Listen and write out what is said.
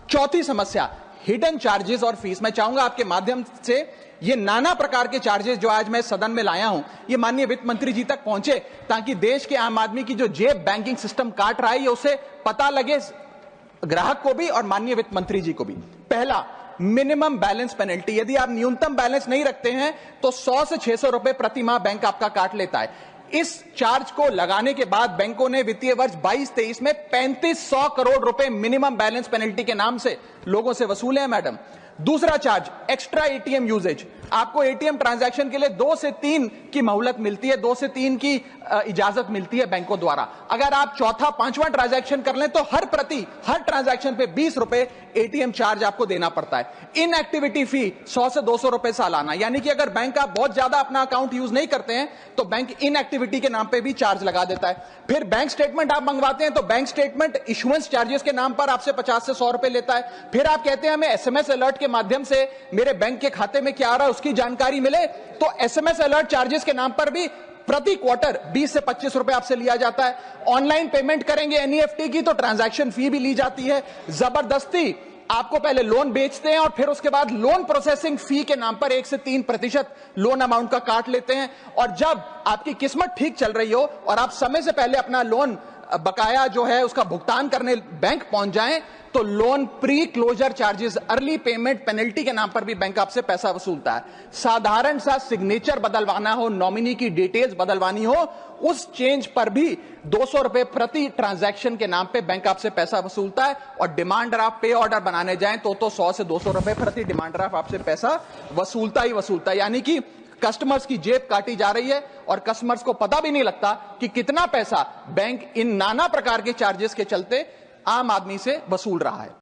चौथी समस्या, hidden charges और फीस। मैं चाहूंगा आपके माध्यम से ये नाना प्रकार के चार्जेस जो आज मैं सदन में लाया हूं, ये माननीय वित्त मंत्री जी तक पहुंचे, ताकि देश के आम आदमी की जो जेब बैंकिंग सिस्टम काट रहा है, ये उसे पता लगे, ग्राहक को भी और माननीय वित्त मंत्री जी को भी। पहला, मिनिमम बैलेंस पेनल्टी। यदि आप न्यूनतम बैलेंस नहीं रखते हैं तो 100 से 600 रुपए प्रति माह बैंक आपका काट लेता है। इस चार्ज को लगाने के बाद बैंकों ने वित्तीय वर्ष 22-23 में 3500 करोड़ रुपए मिनिमम बैलेंस पेनल्टी के नाम से लोगों से वसूले हैं मैडम। दूसरा चार्ज, एक्स्ट्रा एटीएम यूजेज। आपको एटीएम ट्रांजैक्शन के लिए 2 से 3 की मोहलत मिलती है, 2 से 3 की इजाजत मिलती है बैंकों द्वारा। अगर आप चौथा पांचवां ट्रांजैक्शन कर लें तो हर ट्रांजैक्शन पे 20 रुपए एटीएम चार्ज आपको देना पड़ता है। इनएक्टिविटी फी 100 से 200 रुपए सालाना, यानी कि अगर बैंक आप बहुत ज्यादा अपना अकाउंट यूज नहीं करते हैं तो बैंक इनएक्टिविटी के नाम पे भी चार्ज लगा देता है। फिर बैंक स्टेटमेंट आप मंगवाते हैं तो बैंक स्टेटमेंट इशुएंस चार्जेस के नाम पर आपसे 50 से 100 रुपए लेता है। फिर आप कहते हैं हमें एसएमएस अलर्ट के माध्यम से मेरे बैंक के खाते में क्या आ रहा है उसकी जानकारी मिले, तो एसएमएस अलर्ट चार्जेस के नाम पर भी प्रति क्वार्टर 20 से 25 रुपए आपसे लिया जाता है। ऑनलाइन पेमेंट करेंगे एनईएफटी की तो ट्रांजैक्शन फी भी ली जाती है। जबरदस्ती आपको पहले लोन बेचते हैं और फिर उसके बाद लोन प्रोसेसिंग फी के नाम पर 1 से 3% लोन अमाउंट का काट लेते हैं। और जब आपकी किस्मत ठीक चल रही हो और आप समय से पहले अपना लोन बकाया जो है उसका भुगतान करने बैंक पहुंच जाएं तो loan pre closure charges, early payment penalty के नाम पर भी बैंक आपसे पैसा वसूलता है। साधारण सा सिग्नेचर बदलवाना हो, नॉमिनी की डिटेल्स बदलवानी हो, उस चेंज पर भी 200 रुपए प्रति ट्रांजैक्शन के नाम पे बैंक आपसे पैसा वसूलता है। और डिमांड ड्राफ्ट पे ऑर्डर बनाने जाएं तो 100 से 200 रुपए प्रति डिमांड ड्राफ्ट आपसे पैसा वसूलता ही वसूलता है। यानी कि कस्टमर्स की जेब काटी जा रही है और कस्टमर्स को पता भी नहीं लगता कि कितना पैसा बैंक इन नाना प्रकार के चार्जेस के चलते आम आदमी से वसूल रहा है।